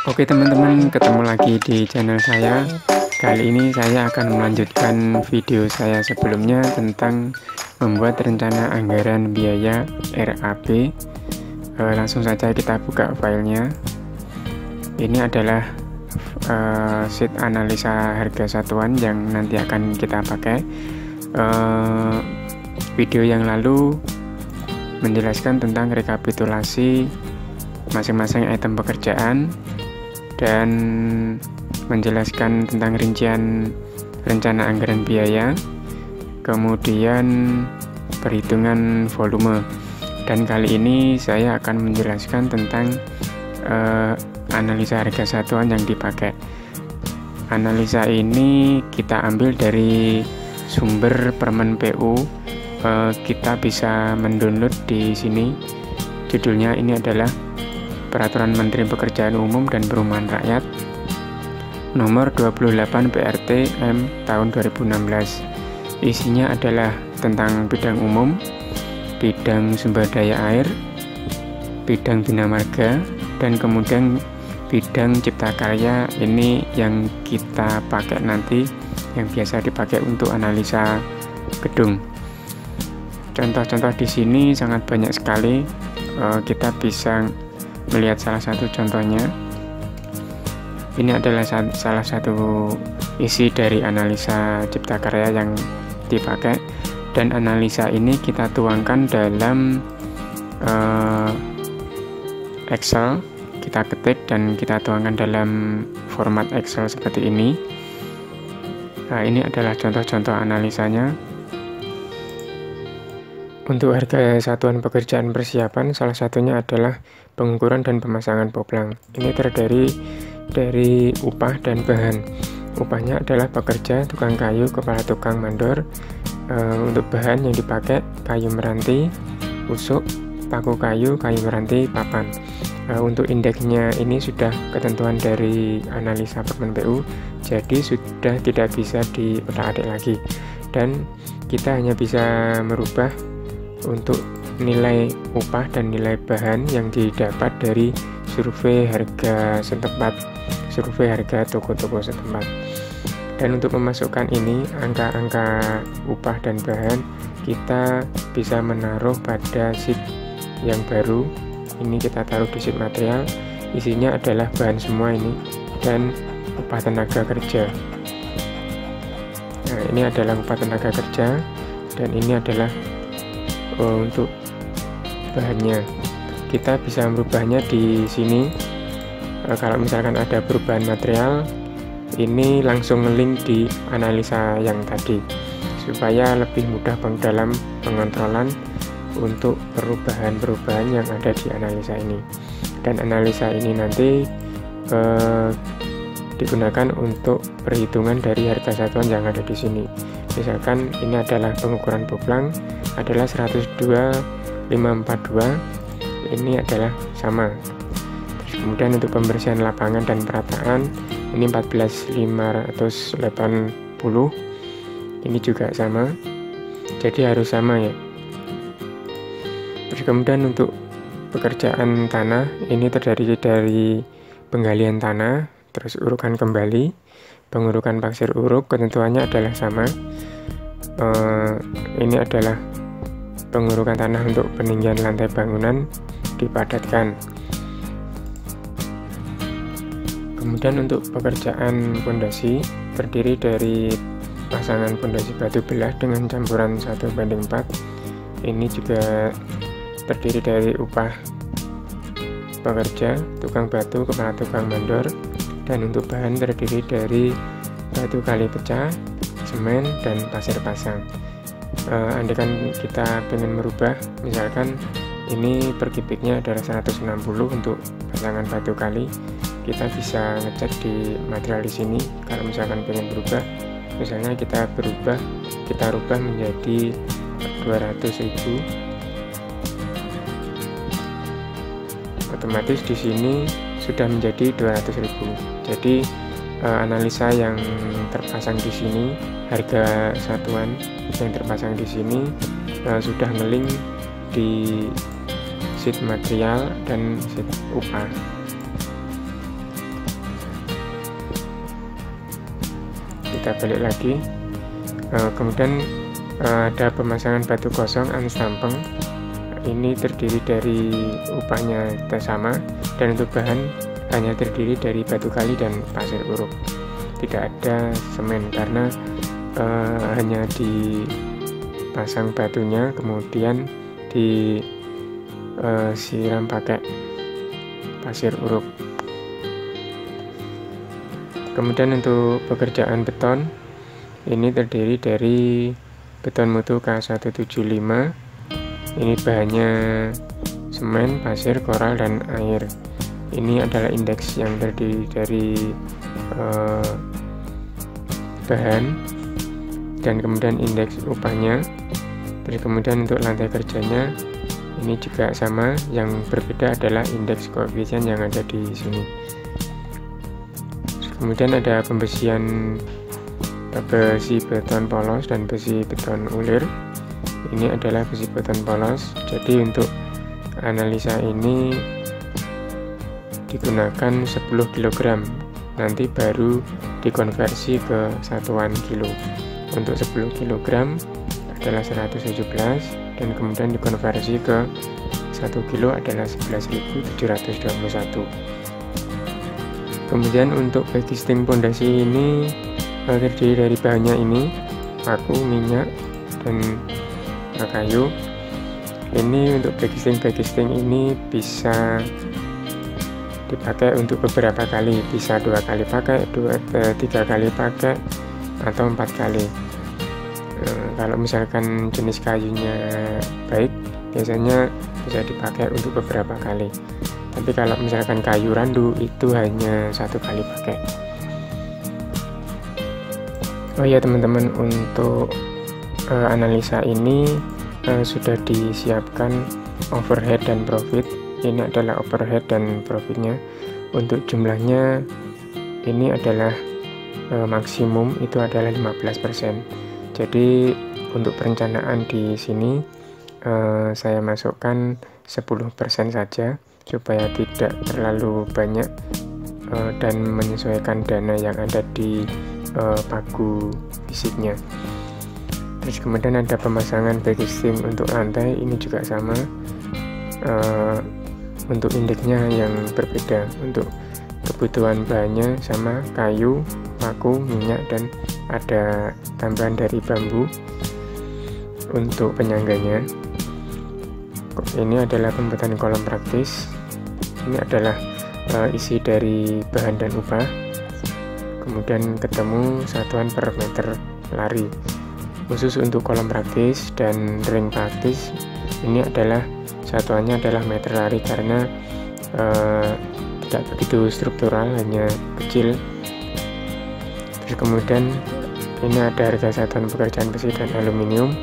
Oke teman-teman, ketemu lagi di channel saya. Kali ini saya akan melanjutkan video saya sebelumnya tentang membuat rencana anggaran biaya RAB. Langsung saja kita buka filenya. Ini adalah sheet analisa harga satuan yang nanti akan kita pakai. Video yang lalu menjelaskan tentang rekapitulasi masing-masing item pekerjaan dan menjelaskan tentang rincian rencana anggaran biaya, kemudian perhitungan volume. Dan kali ini saya akan menjelaskan tentang analisa harga satuan yang dipakai. Analisa ini kita ambil dari sumber Permen PU. Kita bisa mendownload di sini. Judulnya ini adalah Peraturan Menteri Pekerjaan Umum dan Perumahan Rakyat Nomor 28 PRT M tahun 2016. Isinya adalah tentang bidang umum, bidang sumber daya air, bidang bina marga, dan kemudian bidang cipta karya. Ini yang kita pakai nanti, yang biasa dipakai untuk analisa gedung. Contoh-contoh di sini sangat banyak sekali. Kita bisa melihat salah satu contohnya. Ini adalah salah satu isi dari analisa cipta karya yang dipakai, dan analisa ini kita tuangkan dalam Excel. Kita ketik dan kita tuangkan dalam format Excel seperti ini. Nah, ini adalah contoh-contoh analisanya. Untuk harga satuan pekerjaan persiapan, salah satunya adalah pengukuran dan pemasangan poplang. Ini terdiri dari upah dan bahan. Upahnya adalah pekerja, tukang kayu, kepala tukang mandor. Untuk bahan yang dipakai kayu meranti, usuk, paku kayu, kayu meranti, papan. Untuk indeksnya ini sudah ketentuan dari analisa Permen PU, jadi sudah tidak bisa diotak-atik lagi, dan kita hanya bisa merubah untuk nilai upah dan nilai bahan yang didapat dari survei harga setempat, survei harga toko-toko setempat. Dan untuk memasukkan ini, angka-angka upah dan bahan, kita bisa menaruh pada sheet yang baru. Ini kita taruh di sheet material. Isinya adalah bahan semua ini dan upah tenaga kerja. Nah, ini adalah upah tenaga kerja, dan ini adalah untuk bahannya. Kita bisa merubahnya di sini. Kalau misalkan ada perubahan material, ini langsung ngelink di analisa yang tadi, supaya lebih mudah dalam pengontrolan untuk perubahan-perubahan yang ada di analisa ini. Dan analisa ini nanti digunakan untuk perhitungan dari harga satuan yang ada di sini. Misalkan ini adalah pengukuran poplang adalah 102.542, ini adalah sama. Terus kemudian untuk pembersihan lapangan dan perataan ini 14.580, ini juga sama, jadi harus sama ya. Terus kemudian untuk pekerjaan tanah ini terdiri dari penggalian tanah, terus urukan kembali, pengurukan pasir uruk, ketentuannya adalah sama. Ini adalah pengurukan tanah untuk peninggian lantai bangunan dipadatkan. Kemudian untuk pekerjaan pondasi terdiri dari pasangan pondasi batu belah dengan campuran 1:4. Ini juga terdiri dari upah pekerja, tukang batu, kepala tukang mandor, dan untuk bahan terdiri dari batu kali pecah, semen, dan pasir pasang. Andaikan kita ingin merubah, misalkan ini per kubiknya adalah 160 untuk pasangan batu kali, kita bisa ngecek di material di sini. Kalau misalkan ingin berubah, misalnya kita rubah menjadi 200.000, otomatis di sini sudah menjadi 200.000. Jadi analisa yang terpasang di sini, harga satuan yang terpasang di sini sudah ngelink di sheet material dan sheet upah. Kita balik lagi. Kemudian ada pemasangan batu kosong unstampeng. Ini terdiri dari upahnya sama, dan untuk bahan hanya terdiri dari batu kali dan pasir uruk. Tidak ada semen karena hanya dipasang batunya kemudian disiram pakai pasir uruk. Kemudian untuk pekerjaan beton ini terdiri dari beton mutu K175. Ini bahannya semen, pasir, koral, dan air. Ini adalah indeks yang terdiri dari bahan dan kemudian indeks upahnya. Terus kemudian untuk lantai kerjanya ini juga sama, yang berbeda adalah indeks koefisien yang ada di sini. Terus kemudian ada pembesian besi beton polos dan besi beton ulir. Ini adalah besi beton polos. Jadi untuk analisa ini digunakan 10 kg, nanti baru dikonversi ke satuan kilo. Untuk 10 kg adalah 117 dan kemudian dikonversi ke 1 kilo adalah 11.721. Kemudian untuk backing pondasi ini terdiri dari bahannya ini paku, minyak, dan kayu. Ini untuk backing ini bisa dipakai untuk beberapa kali, bisa 2 kali pakai, 3 kali pakai, atau 4 kali. Kalau misalkan jenis kayunya baik, biasanya bisa dipakai untuk beberapa kali. Tapi kalau misalkan kayu randu itu hanya 1 kali pakai. Oh ya teman-teman, untuk analisa ini sudah disiapkan overhead dan profit. Ini adalah overhead dan profitnya. Untuk jumlahnya ini adalah maksimum itu adalah 15%. Jadi untuk perencanaan di sini saya masukkan 10% saja supaya tidak terlalu banyak dan menyesuaikan dana yang ada di pagu fisiknya. Terus kemudian ada pemasangan backing untuk lantai, ini juga sama. Untuk indeksnya yang berbeda. Untuk kebutuhan bahannya sama, kayu, paku, minyak, dan ada tambahan dari bambu untuk penyangganya. Ini adalah pembuatan kolom praktis. Ini adalah isi dari bahan dan upah. Kemudian ketemu satuan per meter lari. Khusus untuk kolom praktis dan ring praktis ini adalah satuannya adalah meter lari karena tidak begitu struktural, hanya kecil. Terus kemudian ini ada harga satuan pekerjaan besi dan aluminium.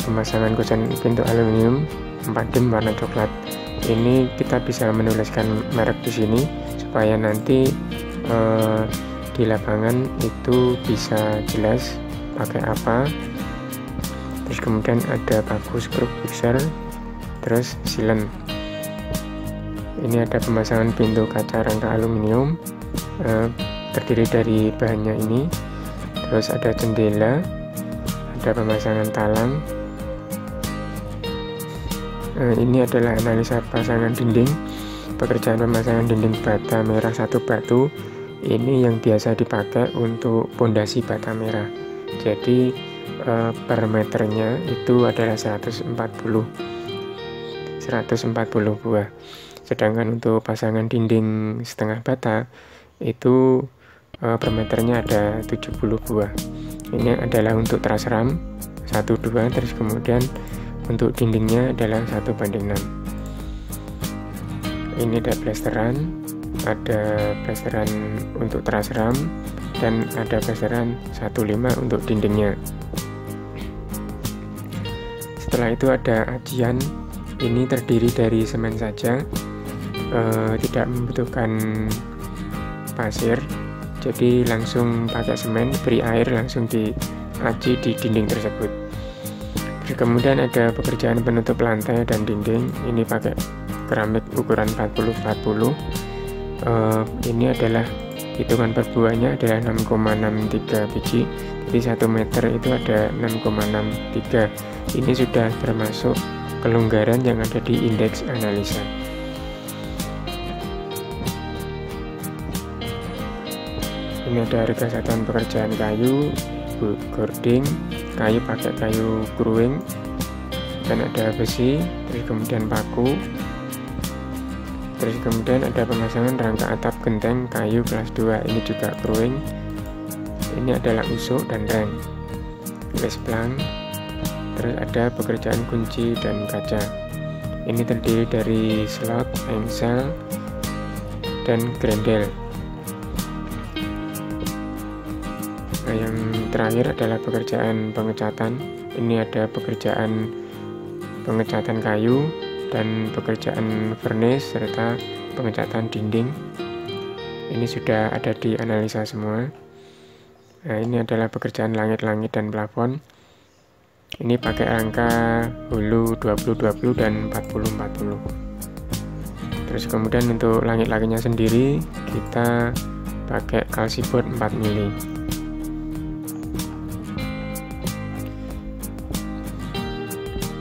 Pemasangan kusen pintu aluminium 4 dim warna coklat. Ini kita bisa menuliskan merek di sini supaya nanti di lapangan itu bisa jelas pakai apa. Terus kemudian ada paku skru fixer, terus silen. Ini ada pemasangan pintu kaca rangka aluminium, terdiri dari bahannya ini. Terus ada jendela, ada pemasangan talang. Ini adalah analisa pasangan dinding. Pekerjaan pemasangan dinding bata merah 1 batu ini yang biasa dipakai untuk pondasi bata merah. Jadi per meternya itu adalah 140 buah. Sedangkan untuk pasangan dinding setengah bata itu per meternya ada 70 buah. Ini adalah untuk teras ram 1-2, terus kemudian untuk dindingnya adalah 1:6. Ini ada plesteran untuk teras ram, dan ada plesteran 1/5 untuk dindingnya. Setelah itu ada ajian. Ini terdiri dari semen saja, tidak membutuhkan pasir, jadi langsung pakai semen, beri air, langsung diaji di dinding tersebut. Terus kemudian ada pekerjaan penutup lantai dan dinding. Ini pakai keramik ukuran 40-40. Ini adalah hitungan per buahnya adalah 6,63 biji. Jadi 1 meter itu ada 6,63. Ini sudah termasuk kelonggaran yang ada di indeks analisa. Ini ada harga satuan pekerjaan kayu, gording, kayu pakai kayu kruing, dan ada besi, terus kemudian paku, terus kemudian ada pemasangan rangka atap genteng kayu kelas 2, ini juga kruing. Ini adalah usuk dan reng, les plank, terus ada pekerjaan kunci dan kaca. Ini terdiri dari slot, engsel, dan grendel. Nah, yang terakhir adalah pekerjaan pengecatan. Ini ada pekerjaan pengecatan kayu dan pekerjaan vernis serta pengecatan dinding. Ini sudah ada di analisa semua. Nah, ini adalah pekerjaan langit-langit dan plafon. Ini pakai rangka hulu 20-20 dan 40-40. Terus kemudian untuk langit-langitnya sendiri kita pakai kalsibot 4 mili.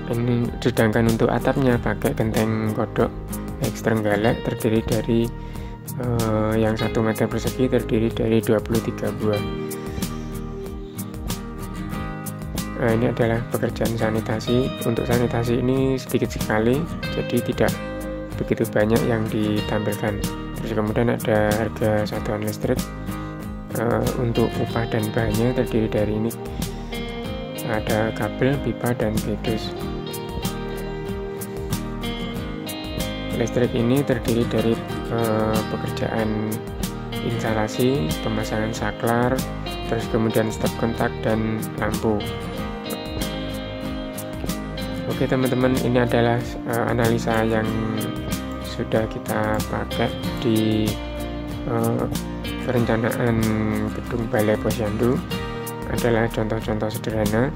Ini sedangkan untuk atapnya pakai genteng kodok X Trenggalek, terdiri dari yang 1 meter persegi terdiri dari 23 buah. Nah, ini adalah pekerjaan sanitasi. Untuk sanitasi ini sedikit sekali, jadi tidak begitu banyak yang ditampilkan. Terus kemudian ada harga satuan listrik. Untuk upah dan bahannya terdiri dari ini, ada kabel, pipa, dan pedus. Listrik ini terdiri dari pekerjaan instalasi, pemasangan saklar, terus kemudian stop kontak dan lampu. Oke teman-teman, ini adalah analisa yang sudah kita pakai di perencanaan gedung Balai Posyandu. Adalah contoh-contoh sederhana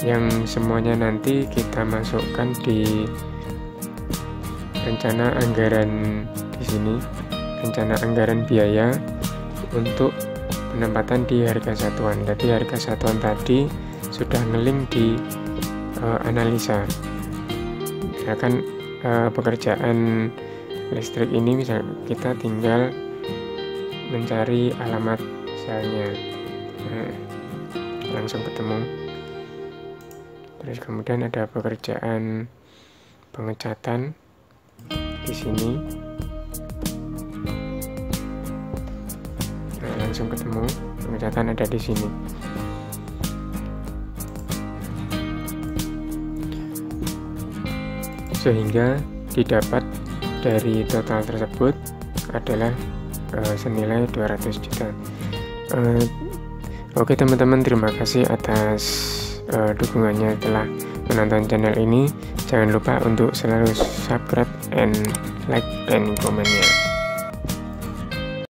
yang semuanya nanti kita masukkan di rencana anggaran di sini, rencana anggaran biaya untuk penempatan di harga satuan. Jadi harga satuan tadi sudah ngelink di analisa. Misalkan pekerjaan listrik ini misal kita tinggal mencari alamat selnya, langsung ketemu. Terus kemudian ada pekerjaan pengecatan di sini, nah, langsung ketemu pengecatan ada di sini. Sehingga didapat dari total tersebut adalah senilai 200 juta. Oke teman-teman, terima kasih atas dukungannya telah menonton channel ini. Jangan lupa untuk selalu subscribe and like and komennya.